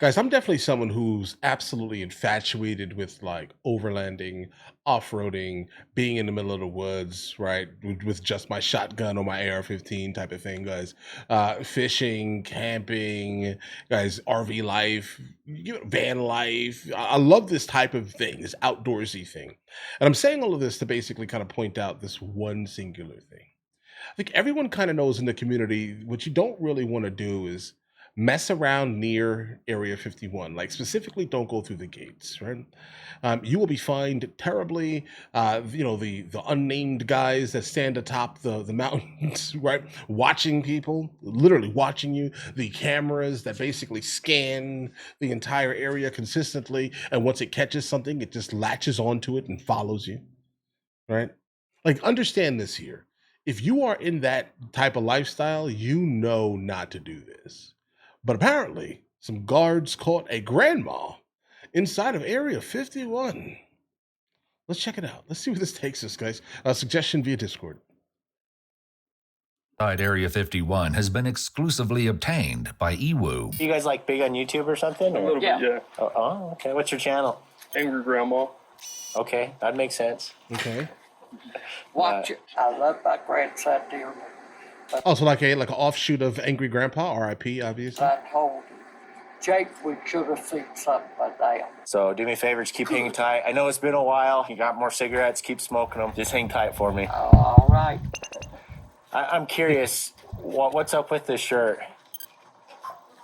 Guys, I'm definitely someone who's absolutely infatuated with like overlanding, off-roading, being in the middle of the woods, right? With just my shotgun or my AR-15 type of thing, guys. Fishing, camping, guys, RV life, van life. I love this type of thing, this outdoorsy thing. And I'm saying all of this to basically kind of point out this one singular thing. I think everyone kind of knows in the community what you don't really want to do is mess around near Area 51. Like specifically, don't go through the gates, right? You will be fined terribly. The unnamed guys that stand atop the mountains, right, watching people, literally watching you. The cameras that basically scan the entire area consistently, and once it catches something, it just latches onto it and follows you, right? Like, understand this here. If you are in that type of lifestyle, you know not to do this. But apparently, some guards caught a grandma inside of Area 51. Let's check it out. Let's see where this takes us, guys. Suggestion via Discord. Area 51 has been exclusively obtained by Ewu. You guys like big on YouTube or something? A little bit, yeah. Oh, okay. What's your channel? Angry Grandma. Okay, that makes sense. Okay. Watch it. I love that grandson deal. Also, like an offshoot of Angry Grandpa, R.I.P. Obviously. That whole Jake, we should have seen something by now. So do me a favor, just keep hanging tight. I know it's been a while. You got more cigarettes, keep smoking them. Just hang tight for me. All right. I'm curious, what's up with this shirt?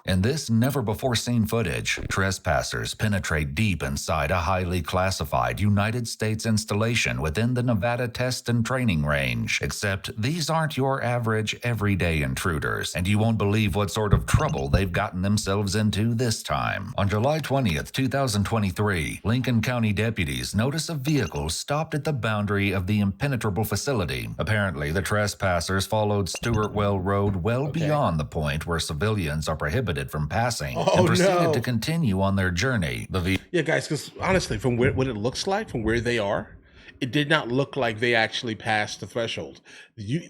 In this never-before-seen footage, trespassers penetrate deep inside a highly classified United States installation within the Nevada Test and Training Range. Except these aren't your average, everyday intruders, and you won't believe what sort of trouble they've gotten themselves into this time. On July 20th, 2023, Lincoln County deputies notice a vehicle stopped at the boundary of the impenetrable facility. Apparently, the trespassers followed Stewartwell Road well beyond the point where civilians are prohibited from passing and proceeded to continue on their journey. Yeah, guys, because honestly, from what it looks like, from where they are, it did not look like they actually passed the threshold.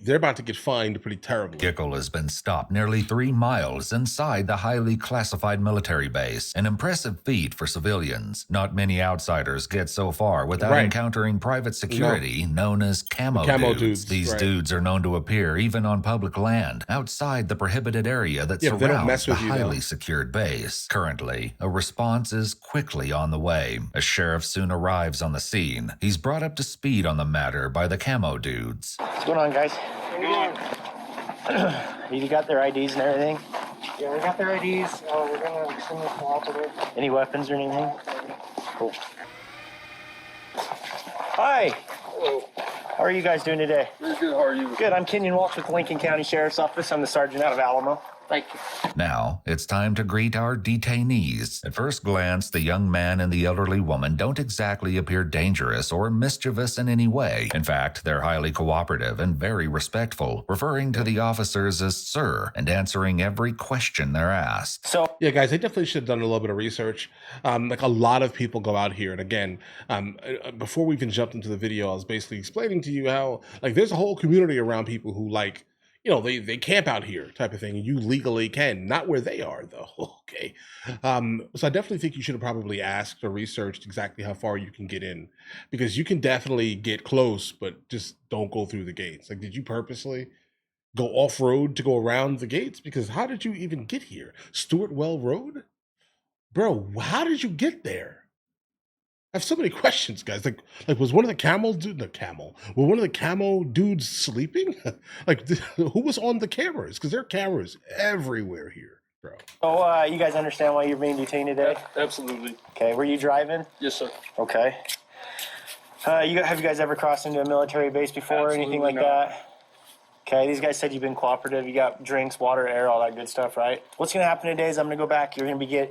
They're about to get fined pretty terribly. Vehicle has been stopped nearly 3 miles inside the highly classified military base, an impressive feat for civilians. Not many outsiders get so far without encountering private security known as camo dudes. These dudes are known to appear even on public land outside the prohibited area that surrounds the highly secured base. Currently, a response is quickly on the way. A sheriff soon arrives on the scene. He's brought up to speed on the matter by the camo dudes. What's going on, guys? You got their IDs and everything? Yeah, we got their IDs. We're gonna extremely cooperative. Any weapons or anything? Cool. Hi. Hello. How are you guys doing today? Very good. How are you? Good. I'm Kenyon Walsh with the Lincoln County Sheriff's Office. I'm the sergeant out of Alamo. Thank you. Now, it's time to greet our detainees. At first glance, the young man and the elderly woman don't exactly appear dangerous or mischievous in any way. In fact, they're highly cooperative and very respectful, referring to the officers as sir and answering every question they're asked. So, yeah, guys, I definitely should have done a little bit of research. Like a lot of people go out here, and again, before we even jumped into the video, I was basically explaining to you how like there's a whole community around people who like, you know, they camp out here type of thing. And you legally can, not where they are though. Okay. So I definitely think you should have probably asked or researched exactly how far you can get in, because you can definitely get close, but just don't go through the gates. Like, did you purposely go off road to go around the gates? Because how did you even get here? Stewartwell Road? Bro, how did you get there? I have so many questions, guys. Like was one of the were one of the camo dudes sleeping? Like, who was on the cameras? Because there are cameras everywhere here, bro. So, you guys understand why you're being detained today? Absolutely. Okay, were you driving? Yes, sir. Okay. Have you guys ever crossed into a military base before or anything like that? Okay, these guys said you've been cooperative. You got drinks, water, air, all that good stuff, right? What's going to happen today is I'm going to go back. You're going to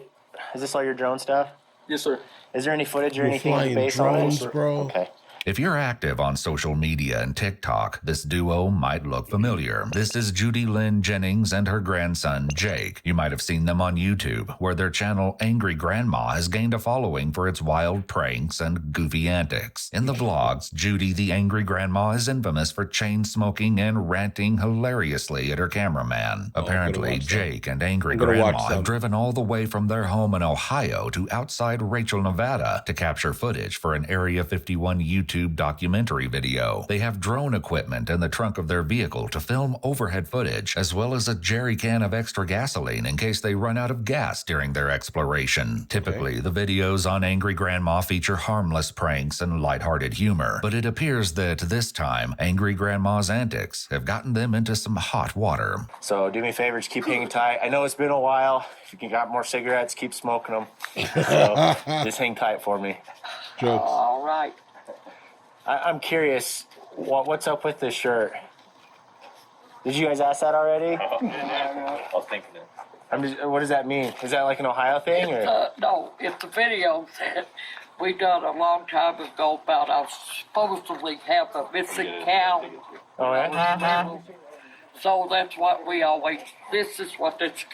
is this all your drone stuff? Yes, sir. Is there any footage or You're anything on the flying base drones, on it? bro. Okay. If you're active on social media and TikTok, this duo might look familiar. This is Judy Lynn Jennings and her grandson, Jake. You might have seen them on YouTube, where their channel Angry Grandma has gained a following for its wild pranks and goofy antics. In the vlogs, Judy the Angry Grandma is infamous for chain smoking and ranting hilariously at her cameraman. Apparently, Jake and Angry Grandma have driven all the way from their home in Ohio to outside Rachel, Nevada to capture footage for an Area 51 YouTube documentary video. They have drone equipment in the trunk of their vehicle to film overhead footage, as well as a jerry can of extra gasoline in case they run out of gas during their exploration. Typically, the videos on Angry Grandma feature harmless pranks and lighthearted humor, but it appears that this time, Angry Grandma's antics have gotten them into some hot water. So do me a favor, just keep hanging tight. I know it's been a while. If you got more cigarettes, keep smoking them. So just hang tight for me. Jokes. All right. I'm curious, what's up with this shirt? Did you guys ask that already? I was thinking it. What does that mean? Is that like an Ohio thing? Or? No, it's a video that we done a long time ago about I was supposedly have a missing cow. Oh, yeah? So that's what we always, this is what this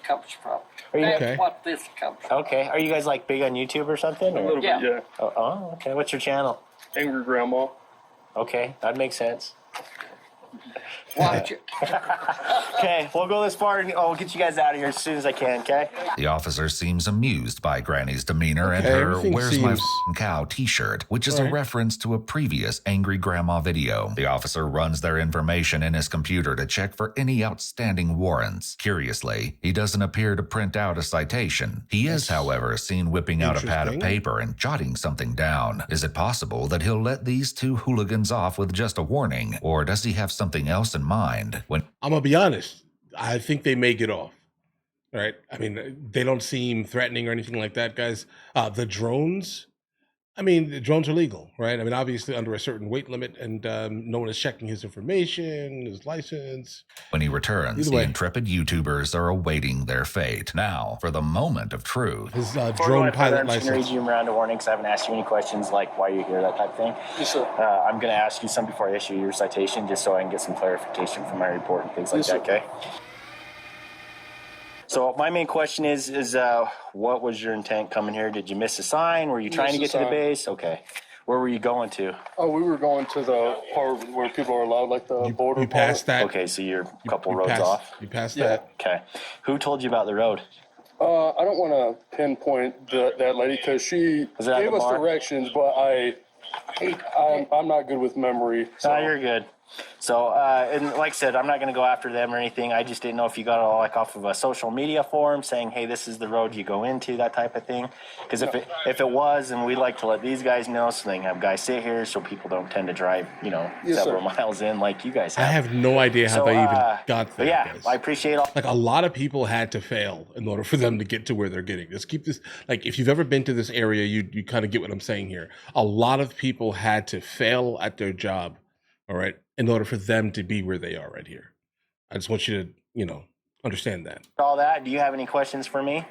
comes from. That's what this comes from. Okay. Are you guys like big on YouTube or something? A little bit, yeah. Oh, okay. What's your channel? Angry Grandma. Okay, that makes sense. Watch it. Okay, we'll go this far and I'll get you guys out of here as soon as I can, okay? The officer seems amused by Granny's demeanor and her "Where's my f***ing cow" t-shirt, which is a reference to a previous Angry Grandma video. The officer runs their information in his computer to check for any outstanding warrants. Curiously, he doesn't appear to print out a citation. He is, however, seen whipping out a pad of paper and jotting something down. Is it possible that he'll let these two hooligans off with just a warning, or does he have something else in mind? When I'm gonna be honest, I think they may get off. Right? I mean, they don't seem threatening or anything like that, guys. The drones, I mean, the drones are legal, right? I mean, obviously under a certain weight limit, and no one is checking his information, his license. When he returns, the intrepid YouTubers are awaiting their fate. Now, for the moment of truth. His drone pilot I'm just going to read you around a warning because I haven't asked you any questions like why you're here, that type of thing. Yes, sir. I'm going to ask you some before I issue your citation just so I can get some clarification from my report and things like that, okay? So my main question is what was your intent coming here? Did you miss a sign? Were you trying to get to the base? Okay. Where were you going to? Oh, we were going to the part where people are allowed, like the border. You passed that? Okay, so you're a couple roads off? You passed that? Okay. Who told you about the road? I don't want to pinpoint that lady because she gave us directions, but I'm not good with memory. So. You're good. So, and like I said, I'm not going to go after them or anything. I just didn't know if you got it all like off of a social media forum saying, hey, this is the road you go into, that type of thing. Because if it was, and we'd like to let these guys know so they can have guys sit here so people don't tend to drive, several miles in like you guys have. I have no idea how they even got there. Yeah, guys. I appreciate all. Like a lot of people had to fail in order for them to get to where they're getting. Just keep this, like if you've ever been to this area, you kind of get what I'm saying here. A lot of people had to fail at their job, all right, in order for them to be where they are right here. I just want you to, understand that. All that. Do you have any questions for me?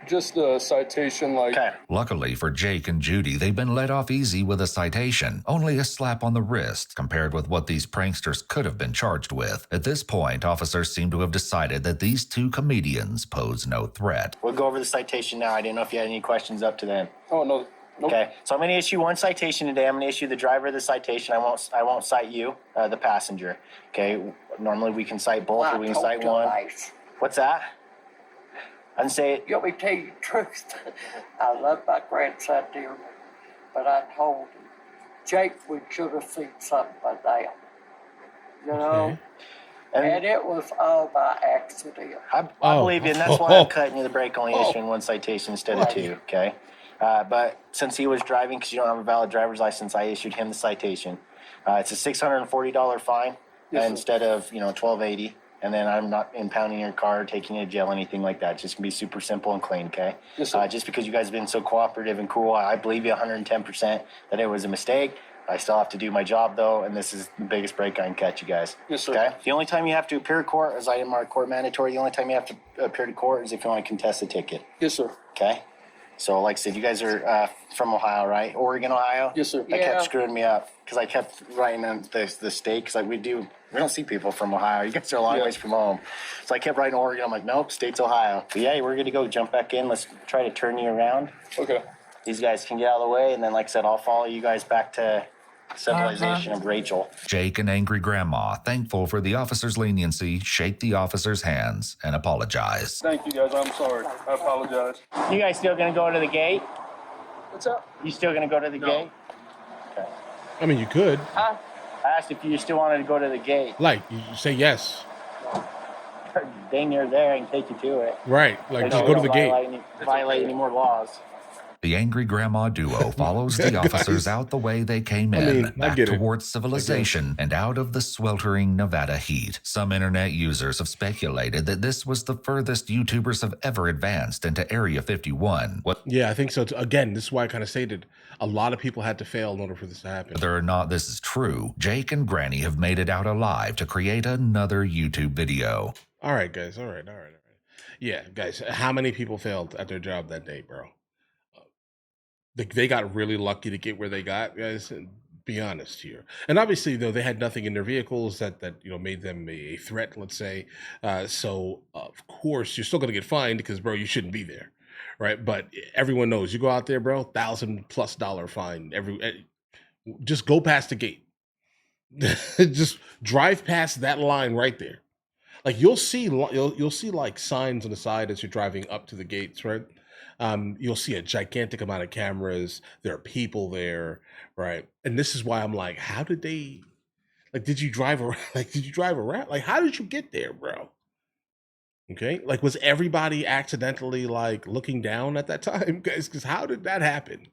Just a citation, like. Okay. Luckily for Jake and Judy, they've been let off easy with a citation, only a slap on the wrist, compared with what these pranksters could have been charged with. At this point, officers seem to have decided that these two comedians pose no threat. We'll go over the citation now. I didn't know if you had any questions up to then. Oh, no. Nope. Okay, so I'm going to issue one citation today. I'm going to issue the driver of the citation. I won't cite you, the passenger. Okay, normally we can cite both, or we can cite one. Nice. What's that? I didn't say it. You want me to tell you the truth? I love my grandson dearly, but I told him, Jake, we should have seen something by now. You know? And it was all by accident. I believe you, and that's why I'm cutting you the break, only issuing one citation instead of two, okay? But since he was driving, because you don't have a valid driver's license, I issued him the citation. It's a $640 fine instead of $1,280, and then I'm not impounding your car, taking you to jail, anything like that. It's just gonna be super simple and clean, okay? Yes, sir. Just because you guys have been so cooperative and cool, I believe you 110% that it was a mistake. I still have to do my job though, and this is the biggest break I can catch you guys. Yes, sir. Okay. The only time you have to appear to court, as I am our court mandatory, the only time you have to appear to court is if you want to contest the ticket. Yes, sir. Okay. So, like I said, you guys are from Ohio, right? Oregon, Ohio? Yes, sir. That Yeah. kept screwing me up because I kept writing in the state because we don't see people from Ohio. You guys are a long Yeah. ways from home. So I kept writing Oregon. I'm like, nope, state's Ohio. But yeah, we're going to go jump back in. Let's try to turn you around. Okay. These guys can get out of the way. And then, like I said, I'll follow you guys back to civilization of Rachel. Jake and angry grandma, thankful for the officer's leniency, shake the officer's hands and apologize. Thank you, guys. I'm sorry. I apologize. You guys still going to go to the gate? What's up? You still going to go to the gate? Okay. I mean, you could. I asked if you still wanted to go to the gate. Like, you say yes. Dang near there, I can take you to it. Right. Like, just go to the gate. Violate any more laws. The angry grandma duo follows the Guys. officers out the way they came I in, mean, I back get it. towards civilization and out of the sweltering Nevada heat. Some internet users have speculated that this was the furthest YouTubers have ever advanced into Area 51. Yeah, I think so. Again, this is why I kind of stated a lot of people had to fail in order for this to happen. Whether or not this is true, Jake and Granny have made it out alive to create another YouTube video. All right, guys. All right. Yeah, guys, how many people failed at their job that day, bro? They got really lucky to get where they got, guys. And be honest here. And obviously, though, they had nothing in their vehicles that made them a threat, let's say. So of course you're still gonna get fined because, bro, you shouldn't be there, right? But everyone knows you go out there, bro, $1,000+ fine. Just go past the gate. Just drive past that line right there. Like you'll see like signs on the side as you're driving up to the gates, right? You'll see a gigantic amount of cameras. There are people there, right? And this is why I'm like, how did they? Like, did you drive around? Like, did you drive around? Like, how did you get there, bro? Okay, like, was everybody accidentally like looking down at that time, guys? Because how did that happen?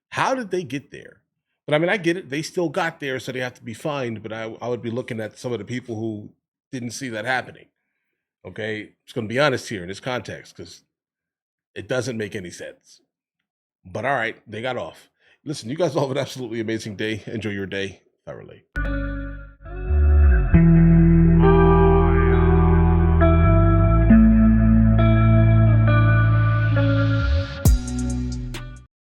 How did they get there? But I mean, I get it. They still got there, so they have to be fined. But I would be looking at some of the people who didn't see that happening. Okay, just going to be honest here in this context because it doesn't make any sense. But all right, they got off. Listen, you guys all have an absolutely amazing day. Enjoy your day thoroughly.